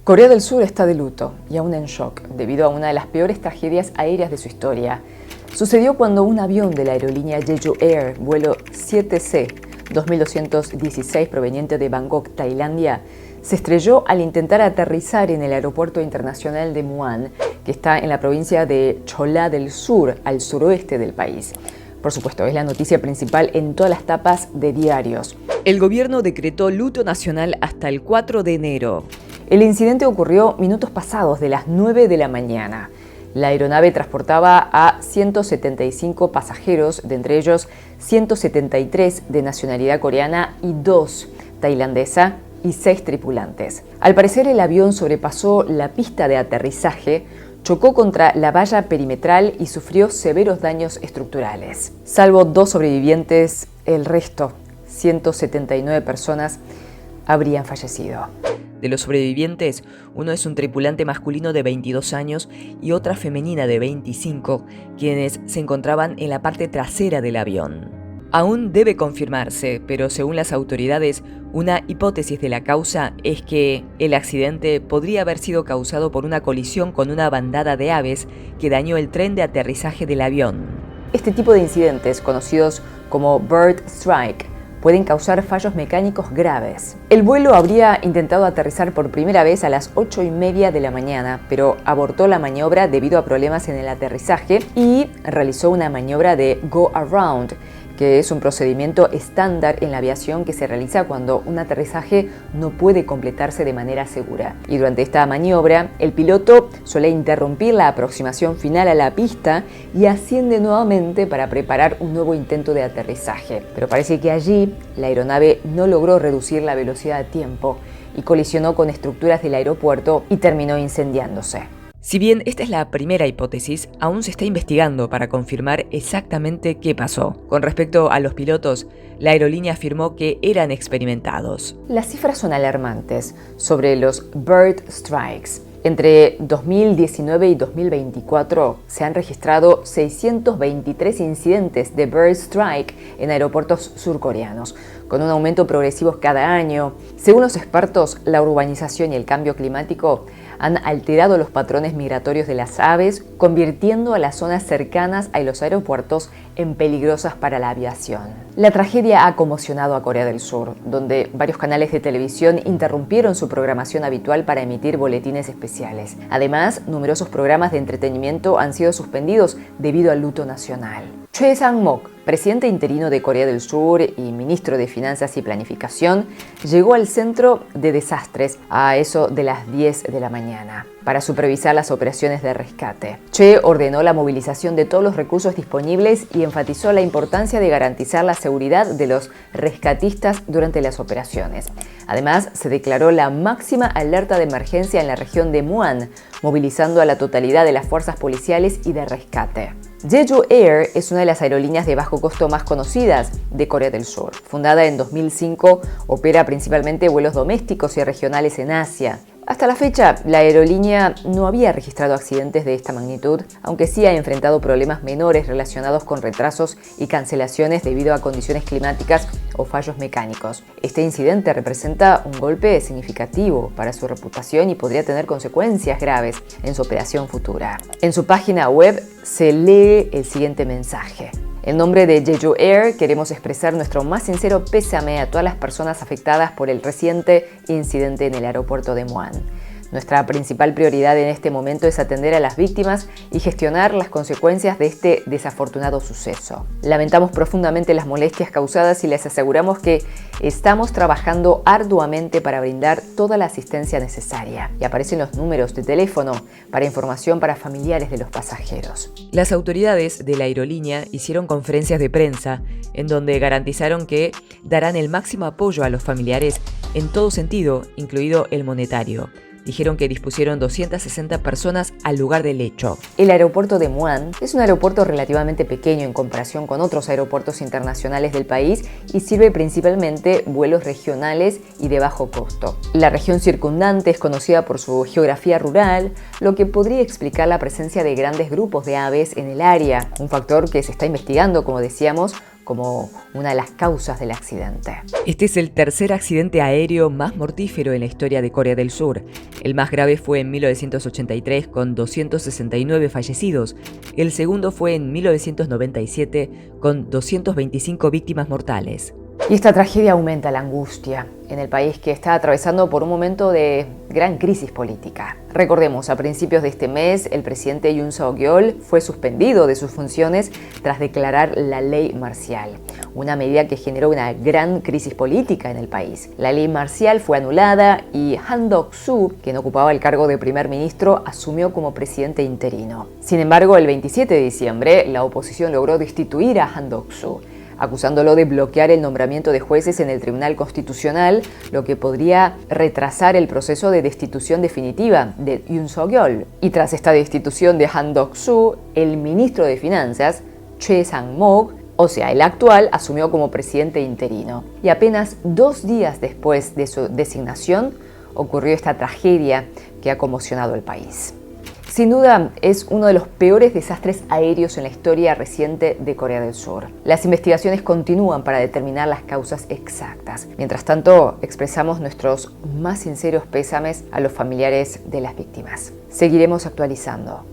Corea del Sur está de luto y aún en shock debido a una de las peores tragedias aéreas de su historia. Sucedió cuando un avión de la aerolínea Jeju Air, vuelo 7C 2216 proveniente de Bangkok, Tailandia, se estrelló al intentar aterrizar en el aeropuerto internacional de Muan, que está en la provincia de Cholla del Sur, al suroeste del país. Por supuesto, es la noticia principal en todas las tapas de diarios. El gobierno decretó luto nacional hasta el 4 de enero. El incidente ocurrió minutos pasados de las 9 de la mañana. La aeronave transportaba a 175 pasajeros, de entre ellos 173 de nacionalidad coreana y 2 tailandesa y 6 tripulantes. Al parecer, el avión sobrepasó la pista de aterrizaje, chocó contra la valla perimetral y sufrió severos daños estructurales. Salvo 2 sobrevivientes, el resto, 179 personas, habrían fallecido. De los sobrevivientes, uno es un tripulante masculino de 22 años y otra femenina de 25, quienes se encontraban en la parte trasera del avión. Aún debe confirmarse, pero según las autoridades, una hipótesis de la causa es que el accidente podría haber sido causado por una colisión con una bandada de aves que dañó el tren de aterrizaje del avión. Este tipo de incidentes, conocidos como bird strike, pueden causar fallos mecánicos graves. El vuelo habría intentado aterrizar por primera vez a las 8:30 de la mañana, pero abortó la maniobra debido a problemas en el aterrizaje y realizó una maniobra de go around, que es un procedimiento estándar en la aviación que se realiza cuando un aterrizaje no puede completarse de manera segura. Y durante esta maniobra, el piloto suele interrumpir la aproximación final a la pista y asciende nuevamente para preparar un nuevo intento de aterrizaje. Pero parece que allí la aeronave no logró reducir la velocidad a tiempo y colisionó con estructuras del aeropuerto y terminó incendiándose. Si bien esta es la primera hipótesis, aún se está investigando para confirmar exactamente qué pasó. Con respecto a los pilotos, la aerolínea afirmó que eran experimentados. Las cifras son alarmantes sobre los bird strikes. Entre 2019 y 2024 se han registrado 623 incidentes de bird strike en aeropuertos surcoreanos, con un aumento progresivo cada año. Según los expertos, la urbanización y el cambio climático han alterado los patrones migratorios de las aves, convirtiendo a las zonas cercanas a los aeropuertos en peligrosas para la aviación. La tragedia ha conmocionado a Corea del Sur, donde varios canales de televisión interrumpieron su programación habitual para emitir boletines especiales. Además, numerosos programas de entretenimiento han sido suspendidos debido al luto nacional. Choi Sang-mok, presidente interino de Corea del Sur y ministro de Finanzas y Planificación, llegó al centro de desastres a eso de las 10 de la mañana para supervisar las operaciones de rescate. Choi ordenó la movilización de todos los recursos disponibles y enfatizó la importancia de garantizar la seguridad de los rescatistas durante las operaciones. Además, se declaró la máxima alerta de emergencia en la región de Muan, movilizando a la totalidad de las fuerzas policiales y de rescate. Jeju Air es una de las aerolíneas de bajo costo más conocidas de Corea del Sur. Fundada en 2005, opera principalmente vuelos domésticos y regionales en Asia. Hasta la fecha, la aerolínea no había registrado accidentes de esta magnitud, aunque sí ha enfrentado problemas menores relacionados con retrasos y cancelaciones debido a condiciones climáticas o fallos mecánicos. Este incidente representa un golpe significativo para su reputación y podría tener consecuencias graves en su operación futura. En su página web se lee el siguiente mensaje. En nombre de Jeju Air queremos expresar nuestro más sincero pésame a todas las personas afectadas por el reciente incidente en el aeropuerto de Muan. Nuestra principal prioridad en este momento es atender a las víctimas y gestionar las consecuencias de este desafortunado suceso. Lamentamos profundamente las molestias causadas y les aseguramos que estamos trabajando arduamente para brindar toda la asistencia necesaria. Y aparecen los números de teléfono para información para familiares de los pasajeros. Las autoridades de la aerolínea hicieron conferencias de prensa en donde garantizaron que darán el máximo apoyo a los familiares en todo sentido, incluido el monetario. Dijeron que dispusieron 260 personas al lugar del hecho. El aeropuerto de Muan es un aeropuerto relativamente pequeño en comparación con otros aeropuertos internacionales del país y sirve principalmente vuelos regionales y de bajo costo. La región circundante es conocida por su geografía rural, lo que podría explicar la presencia de grandes grupos de aves en el área, un factor que se está investigando, como decíamos, como una de las causas del accidente. Este es el tercer accidente aéreo más mortífero en la historia de Corea del Sur. El más grave fue en 1983 con 269 fallecidos. El segundo fue en 1997 con 225 víctimas mortales. Y esta tragedia aumenta la angustia en el país que está atravesando por un momento de gran crisis política. Recordemos, a principios de este mes, el presidente Yoon Suk-yeol fue suspendido de sus funciones tras declarar la ley marcial, una medida que generó una gran crisis política en el país. La ley marcial fue anulada y Han Duck-soo, quien ocupaba el cargo de primer ministro, asumió como presidente interino. Sin embargo, el 27 de diciembre, la oposición logró destituir a Han Duck-soo, acusándolo de bloquear el nombramiento de jueces en el Tribunal Constitucional, lo que podría retrasar el proceso de destitución definitiva de Yoon Suk-yeol. Y tras esta destitución de Han Duck-soo, el ministro de Finanzas, Choi Sang-mok, o sea, el actual, asumió como presidente interino. Y apenas 2 días después de su designación, ocurrió esta tragedia que ha conmocionado al país. Sin duda, es uno de los peores desastres aéreos en la historia reciente de Corea del Sur. Las investigaciones continúan para determinar las causas exactas. Mientras tanto, expresamos nuestros más sinceros pésames a los familiares de las víctimas. Seguiremos actualizando.